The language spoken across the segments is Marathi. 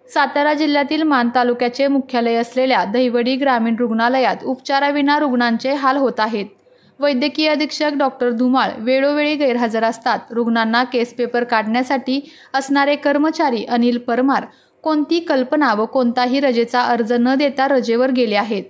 सातारा जिल्ह्यातील मान तालुक्याचे मुख्यालय असलेल्या दहिवडी ग्रामीण रुग्णालयात उपचाराविना रुग्णांचे हाल होत आहेत। वैद्यकीय अधीक्षक डॉक्टर धुमाळ वेळोवेळी गैरहजर असतात। रुग्णांना केस पेपर काढण्यासाठी असणारे कर्मचारी अनिल परमार कोणती कल्पना व कोणताही रजेचा अर्ज न देता रजेवर गेले आहेत।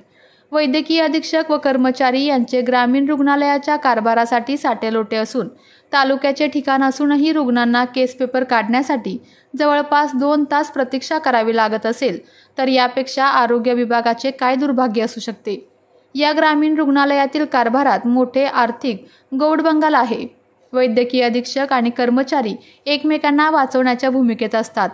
वैद्यकीय अधीक्षक व कर्मचारी यांचे ग्रामीण रुग्णालयाच्या कारभारासाठी साटेलोटे असून तालुक्याचे ठिकाण असूनही रुग्णांना केस पेपर काढण्यासाठी जवळपास 2 तास प्रतीक्षा करावी लागत असेल तर यापेक्षा आरोग्य विभागाचे काय दुर्भाग्य असू शकते। या ग्रामीण रुग्णालयातील कारभारात मोठे आर्थिक गौडबंगाल आहे। वैद्यकीय अधीक्षक आणि कर्मचारी एकमेकांना वाचवण्याच्या भूमिकेत असतात।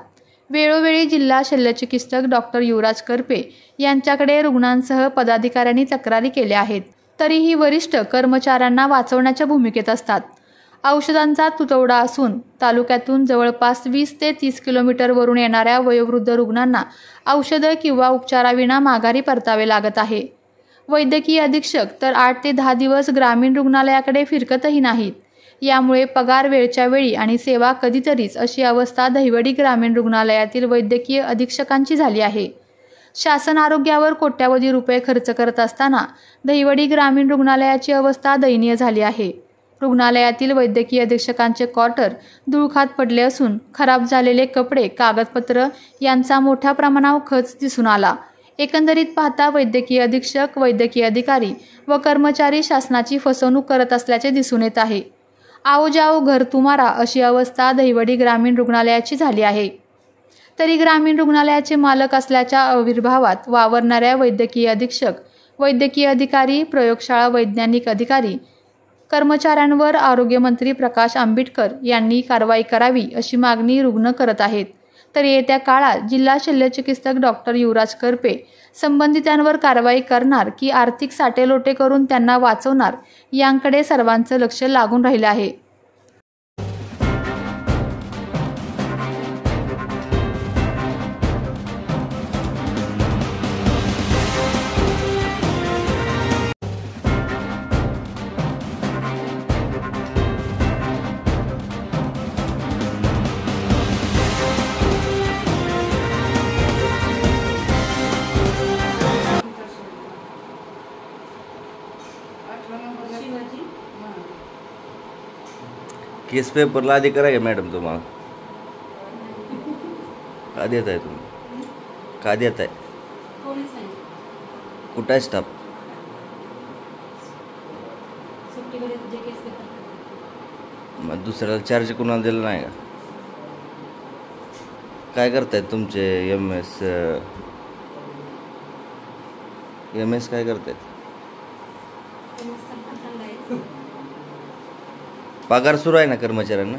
वेळोवेळी जिल्हा शल्यचिकित्सक डॉक्टर युवराज करपे यांच्याकडे रुग्णांसह पदाधिकाऱ्यांनी तक्रारी केल्या आहेत, तरीही वरिष्ठ कर्मचाऱ्यांना वाचवण्याच्या भूमिकेत असतात। औषधांचा तुटवडा असून तालुक्यातून जवळपास 20 ते 30 किलोमीटरवरून येणाऱ्या वयोवृद्ध रुग्णांना औषधं किंवा उपचाराविना माघारी परतावे लागत आहे। वैद्यकीय अधीक्षक तर 8 ते 10 दिवस ग्रामीण रुग्णालयाकडे फिरकतही नाहीत। यामुळे पगार वेळच्या वेळी आणि सेवा कधीतरीच अशी अवस्था दहिवडी ग्रामीण रुग्णालयातील वैद्यकीय अधीक्षकांची झाली आहे। शासन आरोग्यावर कोट्यावधी रुपये खर्च करत असताना दहिवडी ग्रामीण रुग्णालयाची अवस्था दयनीय झाली आहे। रुग्णालयातील वैद्यकीय अधीक्षकांचे क्वार्टर धूळखात पडले असून खराब झालेले कपडे, कागदपत्र यांचा मोठ्या प्रमाणावर खच दिसून आला। एकंदरीत पाहता वैद्यकीय अधीक्षक, वैद्यकीय अधिकारी व कर्मचारी शासनाची फसवणूक करत असल्याचे दिसून येत आहे। आओ जाओ घर तुम्हारा अशी अवस्था दहिवडी ग्रामीण रुग्णालयाची झाली आहे। तरी ग्रामीण रुग्णालयाचे मालक असल्याच्या आविर्भावात वावरणाऱ्या वैद्यकीय अधीक्षक, वैद्यकीय अधिकारी, प्रयोगशाळा वैज्ञानिक अधिकारी, कर्मचाऱ्यांवर आरोग्यमंत्री प्रकाश आंबेडकर यांनी कारवाई करावी अशी मागणी रुग्ण करत आहेत। तर येत्या काळात जिल्हा शल्यचिकित्सक डॉक्टर युवराज करपे संबंधितांवर कारवाई करणार की आर्थिक साटेलोटे करून त्यांना वाचवणार यांकडे सर्वांचं लक्ष लागून राहिलं आहे। केस पेपरला अधिकार आहे का मॅडम तुम्हाला? का देत आहे तुम्ही? का देत आहे? कुठं आहे स्टाफ? मग दुसऱ्याला चार्ज कोणाला दिला नाही का? काय करतायत तुमचे एम एस काय करतायत? पगार सुरू आहे ना कर्मचाऱ्यांना?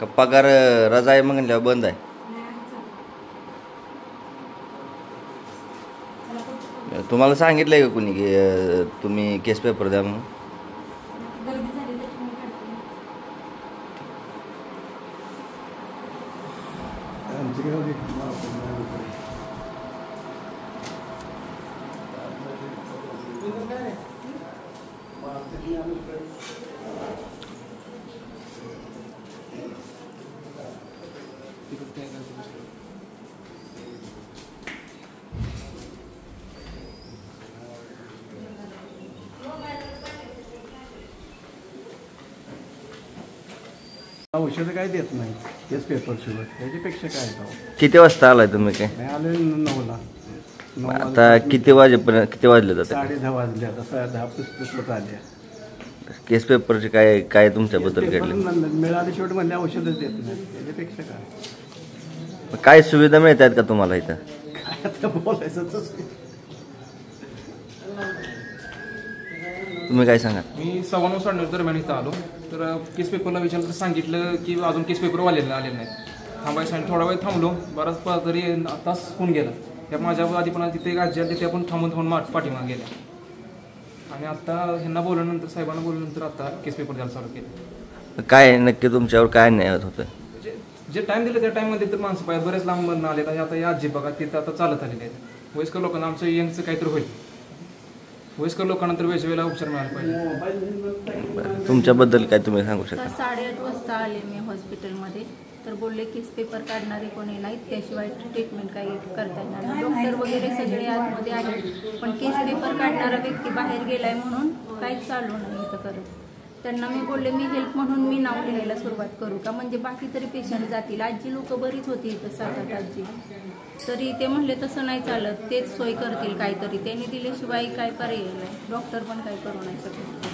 का पगार रजा आहे म्हणल्यावर बंद आहे? तुम्हाला सांगितलंय का कोणी की तुम्ही केस पेपर द्या म्हणून? औषधं काय देत नाही केस पेपर शिवाय, त्याच्यापेक्षा काय? किती वाजता आलाय तुम्ही? काय आले 9ला। आता किती वाजेपर्यंत, किती वाजले जातात? 10:30 वाजले, आता 10:30 पुस्तक आले। केस पेपरचे काय काय तुमच्याबद्दल घडले? मिळाले शेवट म्हणजे औषधच देत नाही, त्याच्यापेक्षा काय? काय सुविधा मिळतात का तुम्हाला इथं? काय आता बोलायचं? तुम्ही काय सांगा? मी 9:15 दरम्यान इथं आलो तर केस पेपरला विचारलं तर सांगितलं की अजून केस पेपर आलेले नाहीत। थांबायचं आणि थोडा वेळ थांबलो, बराच तरी तास होऊन गेला। त्या माझ्या आधी पण तिथे एक आजी आली, त्या पण थांबून पाठीमागे गेल्या आणि आता ह्यांना बोलल्यानंतर, साहेबांना बोलल्यानंतर आता केस पेपर द्यायला चालू केलं। काय नक्की तुमच्यावर काय न्याय होतं? जे टाइम दिलं त्या टाइममध्ये तर माणसं पाहिजे, बरेच लांब आले। आता या आजी बघा तिथं आता चालत आलेले आहेत। वयस्कर लोकांना आमचं यंगचं काहीतरी होईल, वयस्कर लोकांना तर वेळेला उपचार मिळाला पाहिजे. बरं. तुमच्याबद्दल काय तुम्ही सांगू शकता? 8:30 वाजता आले मी हॉस्पिटलमध्ये, तर बोलले केस पेपर काढणारे कोणी नाहीत, त्याशिवाय ट्रीटमेंट काही करता येणार नाही. डॉक्टर वगैरे सगळे आतमध्ये आले, पण केस पेपर काढणारा व्यक्ती बाहेर गेलाय म्हणून काहीच चालू नाही इथं करत. त्यांना मी बोलले मी हेल्प म्हणून मी नाव लिहायला सुरुवात करू का, म्हणजे बाकी तरी पेशंट जातील. आजी लोक बरीच होती इथं, 7-8 आजी, तरी ते म्हणले तसं नाही चालत, तेच सोय करतील काहीतरी, त्यांनी दिल्याशिवाय काय पर्याय नाही, डॉक्टर पण काय करू नाही शकत.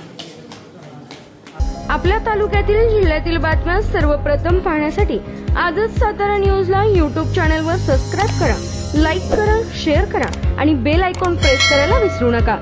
आपल्या तालुक्यातील जिल्ह्यातील बातम्या सर्वप्रथम पाहण्यासाठी आजच सातारा न्यूजला YouTube चॅनलवर सबस्क्राईब करा, लाईक करा, शेअर करा आणि बेल आयकॉन प्रेस करायला विसरू नका.